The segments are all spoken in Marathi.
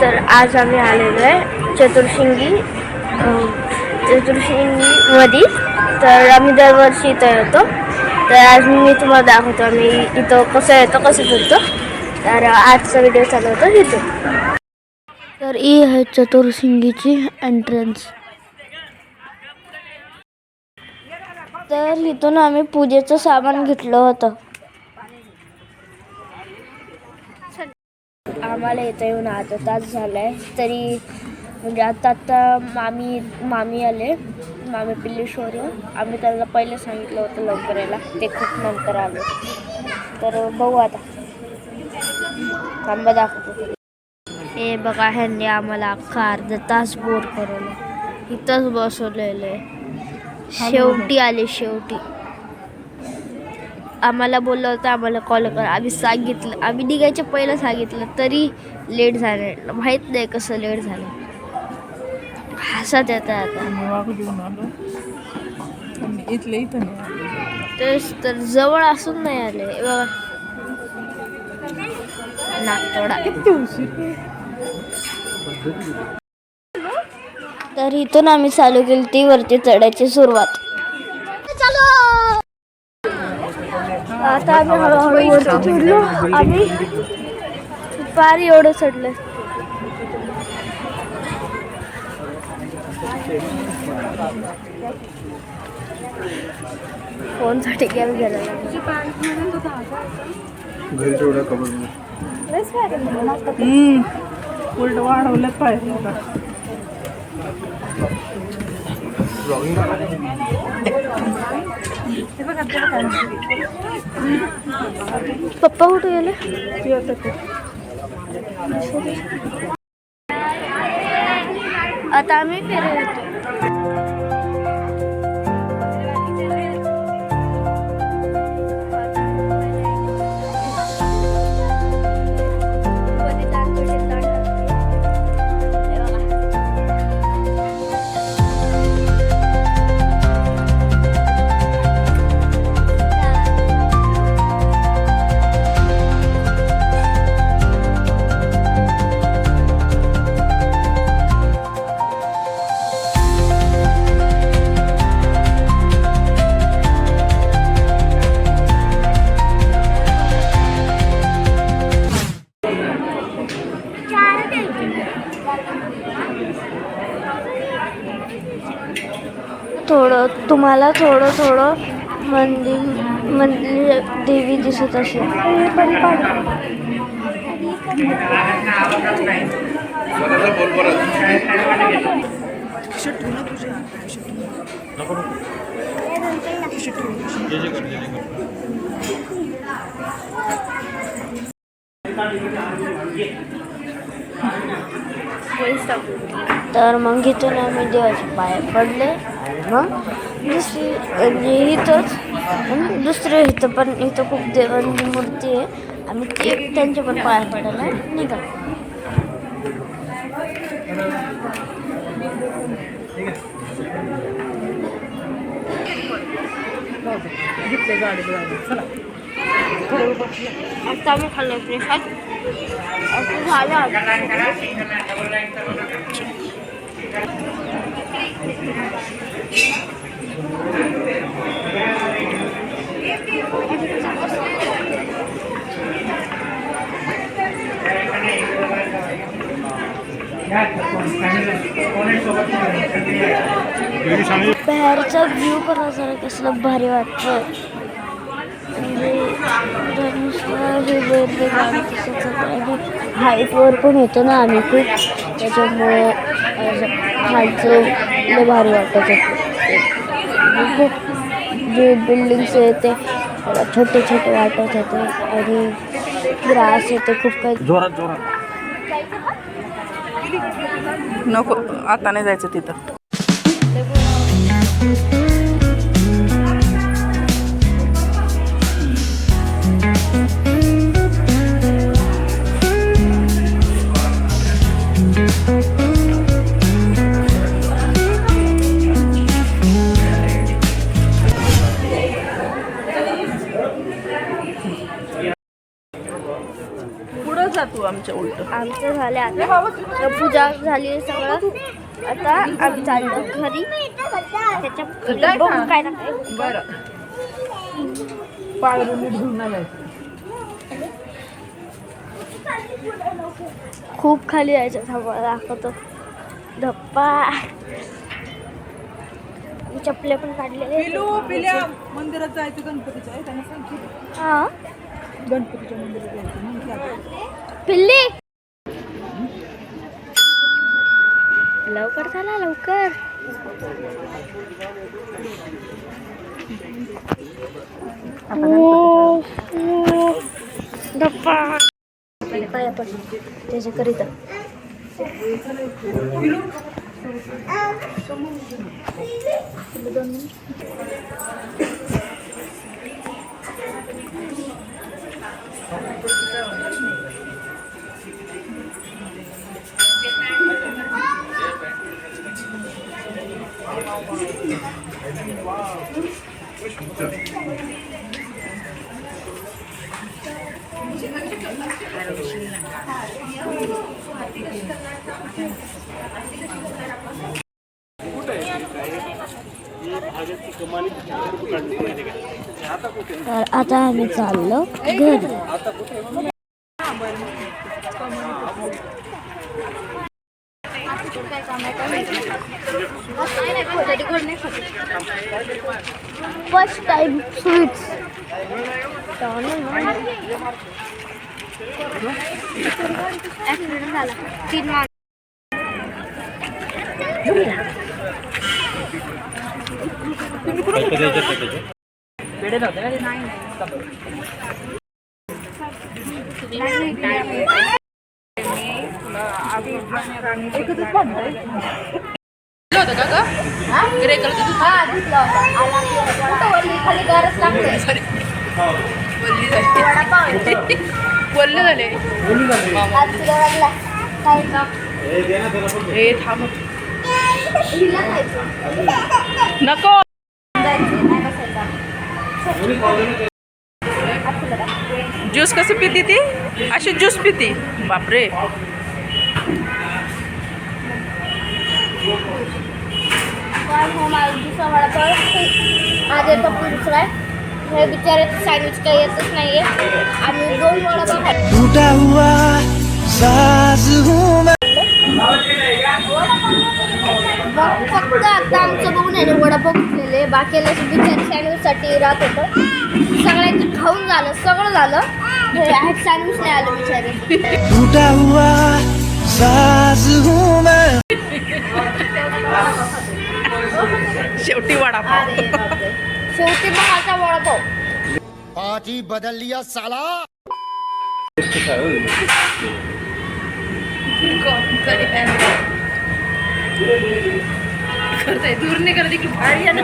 तर आज आम्ही आलेलो आहे चतुर्शिंगीमध्ये. तर आम्ही दरवर्षी इथं येतो. तर आज मी तुम्हाला दाखवतो आम्ही इथं कसं येतो, कसं फिरतो. तर आजचा व्हिडिओ चालू होतो इथून. तर ही आहे चतुर्शिंगीची एंट्रन्स. तर इथून आम्ही पूजेचं सामान घेतलं होतं. आम्हाला इथं येऊन अर्धा तास झालाय तरी, म्हणजे आता मामी आले, मामी पिल्लेश्वरी. आम्ही त्यांना पहिले सांगितलं होतं लवकर यायला, ते खूप नंतर आले. तर बघू आता, थांबा दाखवतो. हे बघा, ह्यांनी आम्हाला अख्खा अर्धा तास बोर करवलं. इथंच बसवलेलं आहे. शेवटी आले. आम्हाला बोललं होतं आम्हाला कॉल करा. आम्ही सांगितलं, आम्ही निघायच्या पहिलं सांगितलं तरी लेट झालं. माहीत नाही कसं लेट झालं. हसत येतं आता. तेच तर, जवळ असून नाही आले. बघा नागतोडा. तर इथून आम्ही चालू केली ती वरती चढायची सुरुवात. आता आम्ही हळूहळू वरती चढलो. आम्ही पार एवढं चढलं. फोनसाठी गेम गेला. उलट वाढवलं पाहिजे. पप्पा कुठे गेले? आता आम्ही फिरत तुम्हाला थोडं मंदिर देवी दिसत असेल. तर मग इथून आम्ही देवाचे पाय पडले. मग दुसरे इथं पण इथं खूप देवांची मूर्ती आहे. आम्ही ते त्यांच्या पण पाया पडायला निघालो. आता आम्ही खाल्लं प्रसाद. असं झालं. बाहेरचा व्ह्यू पण जरा कसलं भारी वाटतं. हाईटवर पण येतो ना आम्ही खूप, त्याच्यामुळे खालचं लय भारी वाटत होतं. खूप जे बिल्डिंग्स आहे ते छोटे वाटत होते आणि ग्रास आहे ते खूप काही. जोरात नको, आता नाही जायचं तिथं. पुढं जा तू आमच्या उलट. आमचं झालं आता पूजा झाली सगळं. आता आम्ही चाललो घरी. त्याच्या बघू काय ना काय. बरं पाळून नीट घेऊन आलाय. खूप खाली जायचं थांबा दाखवतो. धप्पा चपले पण काढलेले. पिल्या मंदिरात जायचं गणपतीच्या आहे त्यांना सांगितलं. हा गणपतीच्या मंदिरात जायचं म्हणून पिल्ली लवकर चला लवकर. धप्पा पाया पण त्याच्या करिता. तर आता आम्ही चाललो घरी. फर्स्ट टाइम स्वीट्स ऍक्सिडेंट झाला 3 मार्च. बोलले झाले नको. ज्यूस कसं पिती ती अशी ज्यूस पिती. बापरे आज येतो दुसरा हे बिचारे सँडविच काही येतच नाहीये. आम्ही 2 वडापाव फक्त आता आमचं बघून आहे वडापाव घेतलेले. बाकीला बिचारे सँडविचसाठी राहत होतं. सगळ्यांचं खाऊन झालं सगळं झालं. हे सँडविच नाही आलं बिचारे. शेवटी वडापाव. शेवटी मग आता वडापाव. पार्टी बदल लिया साला. करताय दूर नाही करत की भारी आहे ना.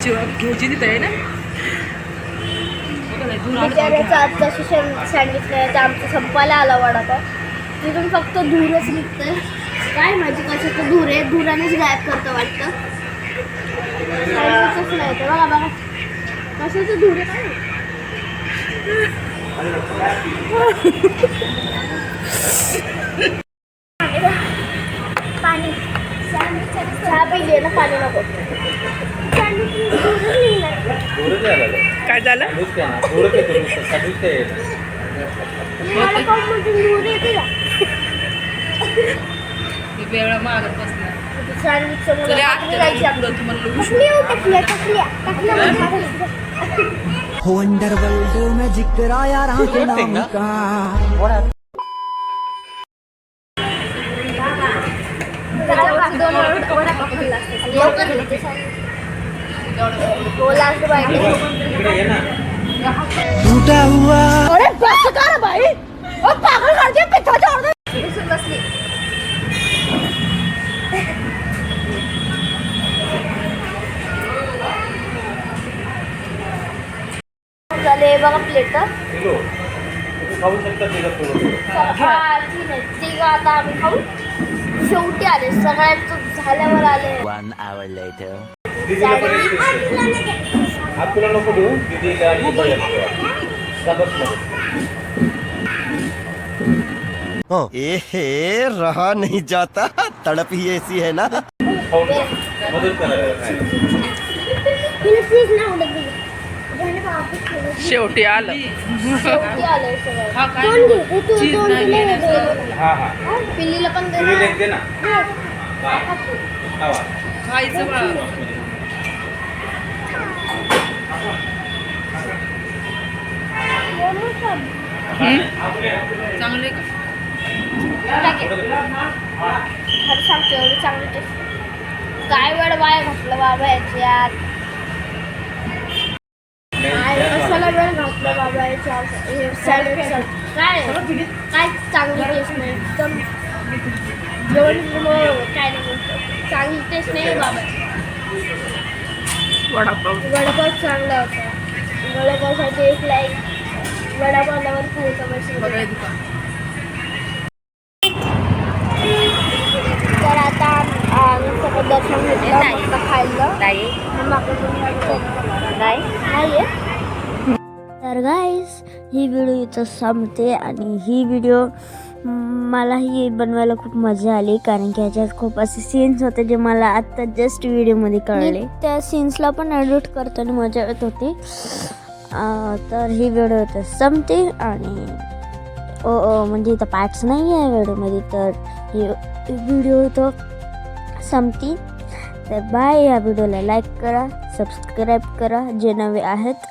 घ्यायची तिथं आहे ना. बिचाऱ्याचा आजचा सँडविच नाही तर आमचं संपायला आला वडापाव. तिथून फक्त धूरच निघतंय. काय माझी कशाचं धूर आहे. धुरानेच गायब करतं वाटतं. सँडविचच नाही तर बघा बघा कशाचं धूर आहे काय. पाणी चहा पिली ना पाणी नको. काय झालं. वेळा मागत बसला. वंडरवर्ल्ड में जिक्र आया राम के नाम का. टूटा हुआ. अरे बस कर भाई. ओ पागल कर दिया. पीछे छोड़ दे. बसली झाले बघा प्लेट. खाऊ शकता ठीक आता आम्ही खाऊ. शेवटी आले सगळ्यांचं झाल्यावर आले. 1 hour later. सँडविच आप तुला नको देऊ दीदीला आणि बहिणीला. जा बस मध्ये. एहे रहा नहीं जाता, तड़प ही ऐसी है ना. खाऊन जा. मदत करायला काय. शेवटी आलं. हा हा पिल्लीला पण दे तुला ना. एक दे ना. खावा. खायचं बा. चांगले का? टाकेल. खरं सांगतो एवढी चांगली टेस्ट. काय वेळ वाया घातलं बाबा याच्यात. कशाला वेळ घातला बाबा याच्यात. हे सॅलड काय काय चांगली टेस्ट नाही एकदम जेवण काय नाही म्हणतो चांगली टेस्ट नाही बाबा. वडापाव. वडापाव चांगला होता. वडापावसाठी एक लाईक. वडापावल्यावर खायचं बस. बघाय दुकान. तर आता आम्ही सगळं दर्शन घेतलं मस्त खाल्लं नाही. तर गाईस ही व्हिडिओ इथं संपते आणि ही व्हिडिओ मला ही बनवायला खूप मजा आली कारण की ह्याच्यात खूप असे सीन्स होते जे मला आत्ता जस्ट व्हिडिओमध्ये कळले. त्या सीन्सला पण एडिट करताना मजा येत होती. तर ही व्हिडिओ इथं संपते आणि म्हणजे इथं पार्ट्स नाही आहे व्हिडिओमध्ये तर ही व्हिडिओ इथं संपती. तर बाय. या व्हिडिओला लाईक करा, सबस्क्राईब करा जे नवे आहेत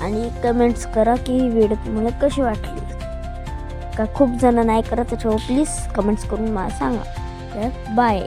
आणि कमेंट्स करा की ही व्हिडिओ तुम्हाला कशी वाटली. का खूप जण नाही करत त्याच्यावर प्लीज कमेंट्स करून मला सांगा. तर बाय.